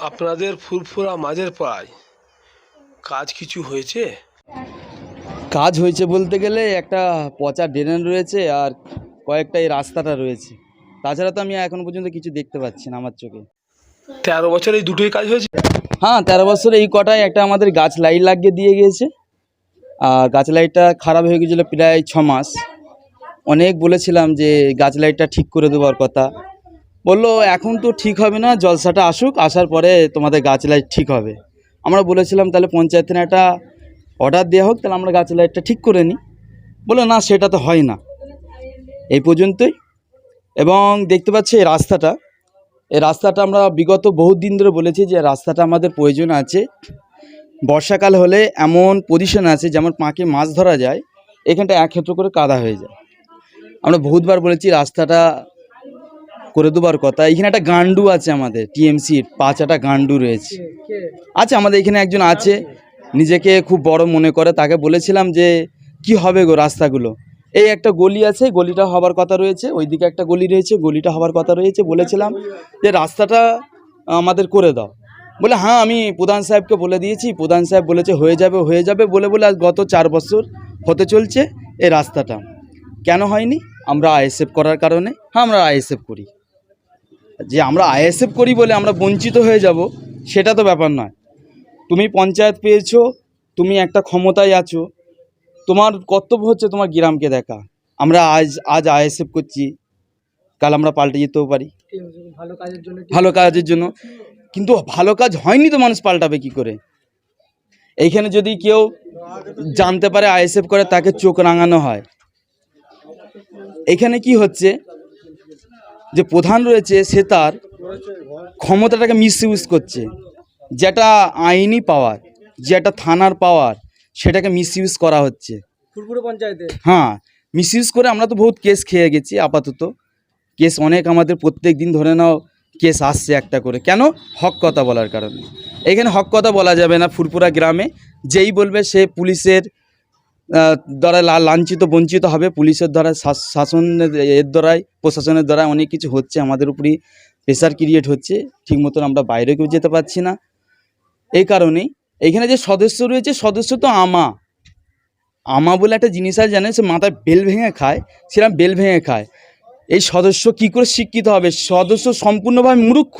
আপনাদের ফুরফুরা মাঝের পাড়ায় কাজ কিছু হয়েছে? কাজ হয়েছে বলতে গেলে একটা পচা ড্রেন রয়েছে আর কয়েকটা এই রাস্তাটা রয়েছে। তাছাড়া তো আমি এখনো পর্যন্ত কিছু দেখতে পাচ্ছি না আমার চোখে। 13 বছর এই দুটোই কাজ হয়েছে? হ্যাঁ, 13 বছরে এই কটায় একটা আমাদের গাছ লাইট লাগিয়ে দিয়ে গিয়েছে। আর গাছ লাইটটা খারাপ হয়ে গেছিলো প্রায় 6 মাস। অনেক বলেছিলাম যে গাছ লাইটটা ঠিক করে দেওয়ার কথা। বললো এখন তো ঠিক হবে না, জলসাটা আসুক, আসার পরে তোমাদের গাছ লাইট ঠিক হবে। আমরা বলেছিলাম তাহলে পঞ্চায়েত থেকে একটা অর্ডার দেওয়া হোক, তাহলে আমরা গাছ লাইটটা ঠিক করে নিই। বললো না, সেটা তো হয় না। এই পর্যন্তই। এবং দেখতে পাচ্ছি এই রাস্তাটা আমরা বিগত বহুত দিন ধরে বলেছি যে রাস্তাটা আমাদের প্রয়োজন আছে। বর্ষাকাল হলে এমন পজিশন আছে যেমন পাঁকে মাছ ধরা যায়, এখানটা এক ক্ষেত্র করে কাদা হয়ে যায়। আমরা বহুতবার বলেছি রাস্তাটা করে দেবার কথা। এখানে একটা গান্ডু আছে, আমাদের টিএমসির 5টা গান্ডু রয়েছে। আচ্ছা, আমাদের এখানে একজন আছে, নিজেকে খুব বড় মনে করে। তাকে বলেছিলাম যে কি হবে গো রাস্তাগুলো, এই একটা গলি আছে, গলিটা হবার কথা রয়েছে, ওইদিকে একটা গলি রয়েছে, গলিটা হবার কথা রয়েছে। বলেছিলাম যে রাস্তাটা আমাদের করে দাও। বলে হ্যাঁ, আমি প্রধান সাহেবকে বলে দিয়েছি। প্রধান সাহেব বলেছে হয়ে যাবে বলে বলে আজ গত 4 বছর হতে চলছে এই রাস্তাটা। কেন হয়নি? আমরা আইএসএফ করার কারণে। হ্যাঁ, আমরা আইএসএফ করি। যে আমরা আইএসএফ করি বলে আমরা বঞ্চিত হয়ে যাব সেটা তো ব্যাপার নয়। তুমি পঞ্চায়েত পেয়েছো, তুমি একটা ক্ষমতায় আছো, তোমার কর্তব্য হচ্ছে তোমার গ্রামকে দেখা। আমরা আজ আইএসএফ করছি, কাল আমরা পাল্টে যেতেও পারি ভালো কাজের জন্য। কিন্তু ভালো কাজ হয়নি তো মানুষ পাল্টাবে কি করে? এইখানে যদি কেউ জানতে পারে আইএসএফ করে, তাকে চোখ রাঙানো হয়। এখানে কি হচ্ছে যে প্রধান রয়েছে, সে তার ক্ষমতাটাকে মিসইউজ করছে। যেটা আইনি পাওয়ার, যেটা থানার পাওয়ার, সেটাকে মিসইউজ করা হচ্ছে ফুলপুর পঞ্চায়েতে। হ্যাঁ, মিসইউজ করে আমরা তো বহুত কেস খেয়ে গেছি। আপাতত কেস অনেক, আমাদের প্রত্যেক দিন ধরে নাও কেস আসছে একটা করে। কেন? হক কথা বলার কারণে। এখানে হক কথা বলা যাবে না ফুরপুরা গ্রামে। যেই বলবে সে পুলিশের দ্বারা লাঞ্ছিত বঞ্চিত হবে। পুলিশের দ্বারা, শাসনের এর দ্বারাই, প্রশাসনের দ্বারা অনেক কিছু হচ্ছে, আমাদের উপরই প্রেশার ক্রিয়েট হচ্ছে। ঠিক মতন আমরা বাইরে কেউ যেতে পারছি না। এই কারণেই এখানে যে সদস্য রয়েছে, সদস্য তো আমা বলে একটা জিনিস আছে, জানেন? সে মাথায় বেল ভেঙে খায়, সেরকম বেল ভেঙে খায়। এই সদস্য কি করে শিক্ষিত হবে? সদস্য সম্পূর্ণভাবে মূর্খ।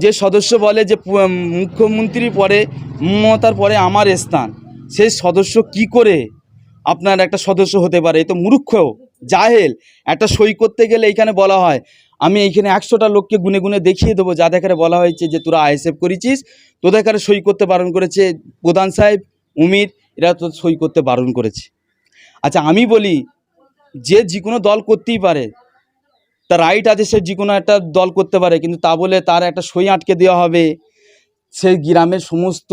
যে সদস্য বলে যে মুখ্যমন্ত্রীর পরে, মমতার পরে আমার স্থান, সেই সদস্য কি করে আপনার একটা সদস্য হতে পারে? এই তো মূর্খ, জাহেল। একটা সই করতে গেলে এইখানে বলা হয়, আমি এইখানে 100টা লোককে গুনে গুনে দেখিয়ে দেবো যাদের কারে বলা হয়েছে যে তোরা আইএসএফ করেছিস, তোদের কারে সই করতে বারণ করেছে প্রধান সাহেব, উমির, এরা তো সই করতে বারণ করেছে। আচ্ছা, আমি বলি যে কোনো দল করতেই পারে, তার রাইট আছে, সে যে কোনো একটা দল করতে পারে, কিন্তু তা বলে তার একটা সই আটকে দেওয়া হবে, সে গ্রামের সমস্ত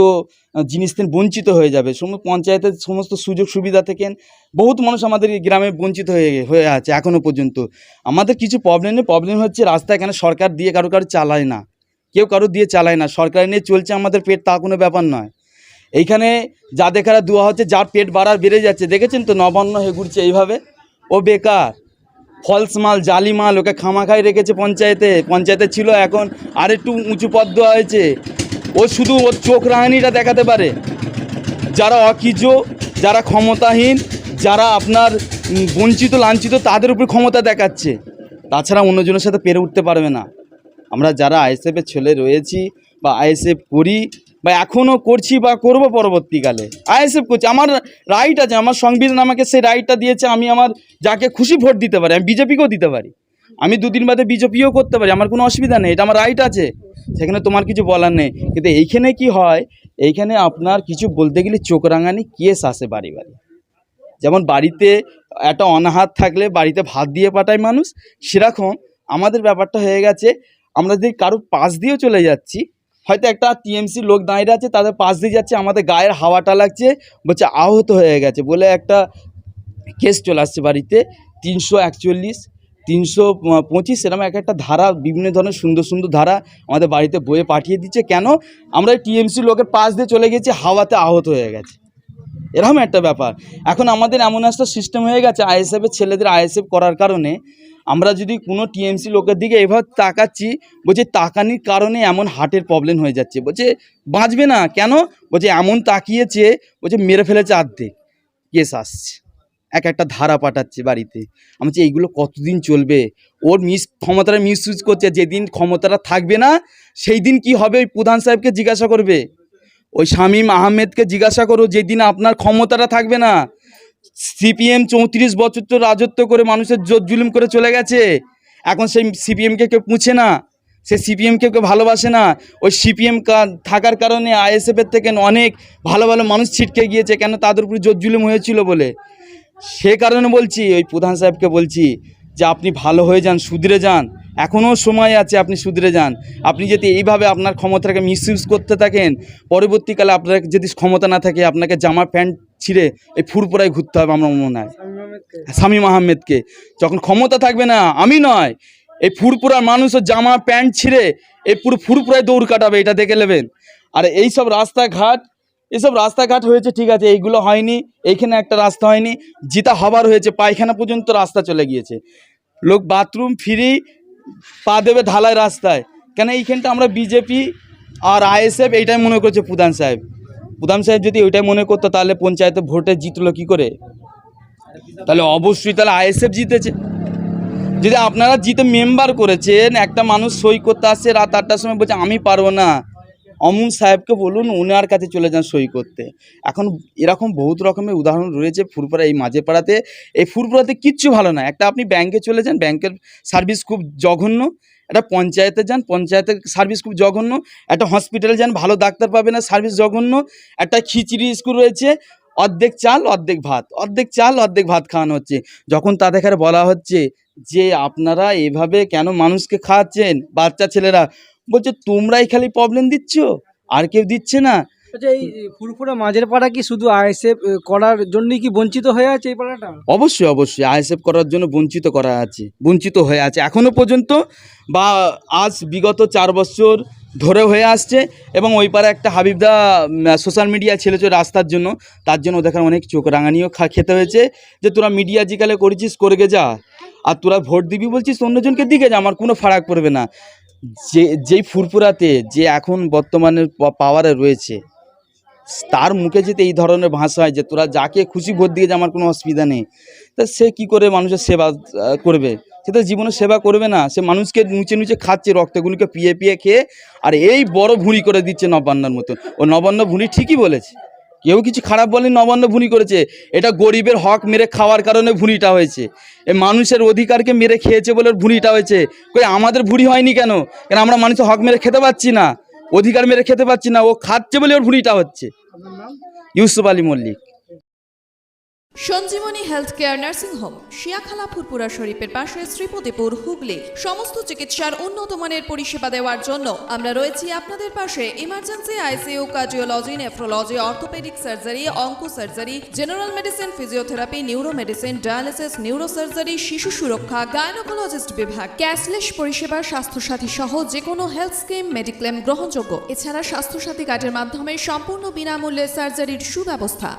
জিনিস থেকে বঞ্চিত হয়ে যাবে। পঞ্চায়েতের সমস্ত সুযোগ সুবিধা থেকে বহুত মানুষ আমাদের গ্রামে বঞ্চিত হয়ে আছে এখনও পর্যন্ত। আমাদের কিছু প্রবলেম নেই, প্রবলেম হচ্ছে রাস্তা এখানে সরকার দিয়ে কারো চালায় না, কেউ কারো দিয়ে চালায় না। সরকার নিয়ে চলছে আমাদের পেট, তা কোনো ব্যাপার নয়। এইখানে যা দেখারা দেওয়া হচ্ছে, যার পেট বেড়ে যাচ্ছে, দেখেছেন তো, নবান্ন হয়ে ঘুরছে এইভাবে। ও বেকার, ফলস মাল, জালি মাল, ওকে খামাখাই রেখেছে পঞ্চায়েতে ছিল, এখন আর একটু উঁচু পদ দেওয়া হয়েছে। ও শুধু ওর চোখ রাঙানিটা দেখাতে পারে। যারা অকিজো, যারা ক্ষমতাহীন, যারা আপনার বঞ্চিত লাঞ্ছিত, তাদের উপর ক্ষমতা দেখাচ্ছে। তাছাড়া অন্যজনের সাথে পেরে উঠতে পারবে না। আমরা যারা আইএসএফের ছেলে রয়েছি বা আইএসএফ করি বা এখনও করছি বা করব পরবর্তীকালে, আইএসএফ করছি, আমার রাইট আছে, আমার সংবিধান আমাকে সেই রাইটটা দিয়েছে। আমি আমার যাকে খুশি ভোট দিতে পারি, আমি বিজেপিকেও দিতে পারি, আমি 2 দিন বাদে বিজেপিও করতে পারি, আমার কোনো অসুবিধা নেই, এটা আমার রাইট আছে, সেখানে তোমার কিছু বলার নেই। কিন্তু এইখানে কি হয়, এইখানে আপনার কিছু বলতে গেলে চোখ রাঙানি কেস আসে বাড়ি। যেমন বাড়িতে একটা অনাহার থাকলে বাড়িতে ভাত দিয়ে পাঠায় মানুষ, সেরকম আমাদের ব্যাপারটা হয়ে গেছে। আমরা যদি কারো পাশ দিয়েও চলে যাচ্ছি, হয়তো একটা টিএমসি লোক দাঁড়িয়ে আছে, তাদের পাশ দিয়ে যাচ্ছে, আমাদের গায়ের হাওয়াটা লাগছে, বলছে আহত হয়ে গেছে বলে একটা কেস চলে আসছে বাড়িতে। 341, 325 এরকম একটা ধারা, বিভিন্ন ধরনের সুন্দর সুন্দর ধারা আমাদের বাড়িতে বয়ে পাঠিয়ে দিচ্ছে। কেন? আমরা টিএমসি লোকের পাশ দিয়ে চলে গেছি, হাওয়াতে আহত হয়ে গেছে, এরকম একটা ব্যাপার। এখন আমাদের এমন একটা সিস্টেম হয়ে গেছে, আইএসএফের ছেলেদের আইএসএফ করার কারণে আমরা যদি কোনো টিএমসি লোকের দিকে এভাবে তাকাচ্ছি, বলছে তাকানির কারণে এমন হার্টের প্রবলেম হয়ে যাচ্ছে, বলছে বাঁচবে না কেন, বলছে এমন তাকিয়েছে, বলছে মেরে ফেলেছে অর্ধেক, কেস আসছে, একটা ধারা পাঠাচ্ছে বাড়িতে। আমি বলছি এইগুলো কতদিন চলবে? ওর ক্ষমতাটা মিসইউজ করছে, যেদিন ক্ষমতাটা থাকবে না সেই দিন কি হবে ওই প্রধান সাহেবকে জিজ্ঞাসা করবে, ওই শামীম আহমেদকে জিজ্ঞাসা করো, যেদিন আপনার ক্ষমতাটা থাকবে না। সিপিএম 34 বছর তো রাজত্ব করে মানুষের জোর জুলুম করে চলে গেছে, এখন সেই সিপিএমকে কেউ পুঁছে না, সে সিপিএমকে কেউ ভালোবাসে না। ওই সিপিএম থাকার কারণে আইএসএফের থেকে অনেক ভালো ভালো মানুষ ছিটকে গিয়েছে, কেন তাদের উপরে জোর জুলুম হয়েছিল বলে। সে কারণে বলছি ওই প্রধান সাহেবকে বলছি যে আপনি ভালো হয়ে যান, শুধরে যান, এখনও সময় আছে, আপনি শুধরে যান। আপনি যদি এইভাবে আপনার ক্ষমতাটাকে মিসইউজ করতে থাকেন, পরবর্তীকালে আপনার যদি ক্ষমতা না থাকে আপনাকে জামা প্যান্ট ছিঁড়ে এই ফুরপুরায় ঘুরতে হবে। আমার মনে হয় শামীম আহমেদকে যখন ক্ষমতা থাকবে না, আমি নয়, এই ফুরপুরার মানুষও জামা প্যান্ট ছিঁড়ে এই পুরো ফুরপুরায় দৌড় কাটাবে, এটা দেখে নেবেন। আর এইসব রাস্তাঘাট হয়েছে ঠিক আছে, এইগুলো হয়নি, এইখানে একটা রাস্তা হয়নি, যেটা হবার হয়েছে পায়খানা পর্যন্ত রাস্তা চলে গিয়েছে, লোক বাথরুম ফ্রি পা দেবে ঢালাই রাস্তায়। কেন এইখানটা আমরা বিজেপি আর আইএসএফ এইটাই মনে করছে। প্রধান সাহেব যদি ওইটাই মনে করতো তাহলে পঞ্চায়েতে ভোটে জিতলো কি করে? তাহলে অবশ্যই তাহলে আইএসএফ জিতেছে। যদি আপনারা জিতে মেম্বার করেছেন, একটা মানুষ সই করতে আসছে রাত 8টার সময়, বলছে আমি পারবো না, অমুন সাহেবকে বলুন উনার কাছে চলে যান সই করতে। এখন এরকম বহুত রকমের উদাহরণ রয়েছে ফুরপুরা, এই মাঝের পাড়াতে। এই ফুরপুরাতে কিচ্ছু ভালো না। একটা আপনি ব্যাংকে চলে যান, ব্যাংকের সার্ভিস খুব জঘন্য। একটা পঞ্চায়েতে যান, পঞ্চায়েতের সার্ভিস খুব জঘন্য। একটা হসপিটালে যান, ভালো ডাক্তার পাবে না, সার্ভিস জঘন্য। একটা খিচড়ি স্কুল রয়েছে, অর্ধেক চাল অর্ধেক ভাত, অর্ধেক চাল অর্ধেক ভাত খাওয়ানো হচ্ছে। যখন তাদের বলা হচ্ছে যে আপনারা এভাবে কেন মানুষকে খাওয়াচ্ছেন, বাচ্চা ছেলেরা বলছে তোমরাই খালি প্রবলেম দিচ্ছ, আর কেউ দিচ্ছে না। আচ্ছা, এই ফুরফুরা মাঝের পাড়া কি শুধু আইএসএফ করার জন্যই কি বঞ্চিত হয়ে আছে এই পাড়াটা? অবশ্যই আইএসএফ করার জন্য বঞ্চিত হয়ে আছে এখনো পর্যন্ত, বা আজ বিগত 4 বছর ধরে হয়ে আসছে। এবং ওই পারে একটা হাবিবদা সোশ্যাল মিডিয়া ছেলেছে রাস্তার জন্য, তার জন্য ওদের অনেক চোখ রাঙানিও খেতে হয়েছে, যে তোরা মিডিয়া জিকালে করেছিস করে গে যা, আর তোরা ভোট দিবি বলছিস অন্যজনকে দিকে যা, আমার কোনো ফারাক পড়বে না। যেই ফুরফুরাতে যে এখন বর্তমানে পাওয়ারে রয়েছে, তার মুখে যদি এই ধরনের ভাষা হয় যে তোরা যাকে খুশি ভোট দিয়ে যে আমার কোনো অসুবিধা নেই, তা সে কি করে মানুষের সেবা করবে? সে তো জীবনে সেবা করবে না, সে মানুষকে নুচে খাচ্ছে, রক্তগুলিকে পিয়ে খেয়ে, আর এই বড় ভুঁড়ি করে দিচ্ছে নবান্নর মতন। ও নবান্ন ভুঁড়ি ঠিকই বলেছে, কেউ কিছু খারাপ বলেনি, নবান্ন ভুঁড়ি করেছে। এটা গরিবের হক মেরে খাওয়ার কারণে ভুঁড়িটা হয়েছে, এই মানুষের অধিকারকে মেরে খেয়েছে বলে ভুঁড়িটা হয়েছে। কই আমাদের ভুঁড়ি হয়নি কেন? কেন আমরা মানুষের হক মেরে খেতে পাচ্ছি না, অধিকার মেরে খেতে পাচ্ছি না, ও খাচ্ছে বলে ওর ভুঁড়িটা হচ্ছে। Yusuf Ali Mallick. Sanjeevani health care nursing home, Siakhala Furfura শরীফের পাশে, শ্রীপতিপুর, হুগলি। সমস্ত চিকিৎসার উন্নত মানের পরিষেবা দেওয়ার জন্য আমরা রয়েছি আপনাদের পাশে। Emergency, ICU, cardiology, nephrology, orthopaedic surgery, onco surgery, general medicine, physiotherapy, neuro medicine, dialysis, neuro surgery, শিশু সুরক্ষা, গাইনোকোলজিস্ট বিভাগ, ক্যাশলেস পরিষেবা, স্বাস্থ্যসাথী সহ যে কোনো হেলথ স্কিম, মেডিক্লেম গ্রহণযোগ্য। এছাড়া স্বাস্থ্যসাথী কার্ডের মাধ্যমে সম্পূর্ণ বিনামূল্যে সার্জারির সুব্যবস্থা।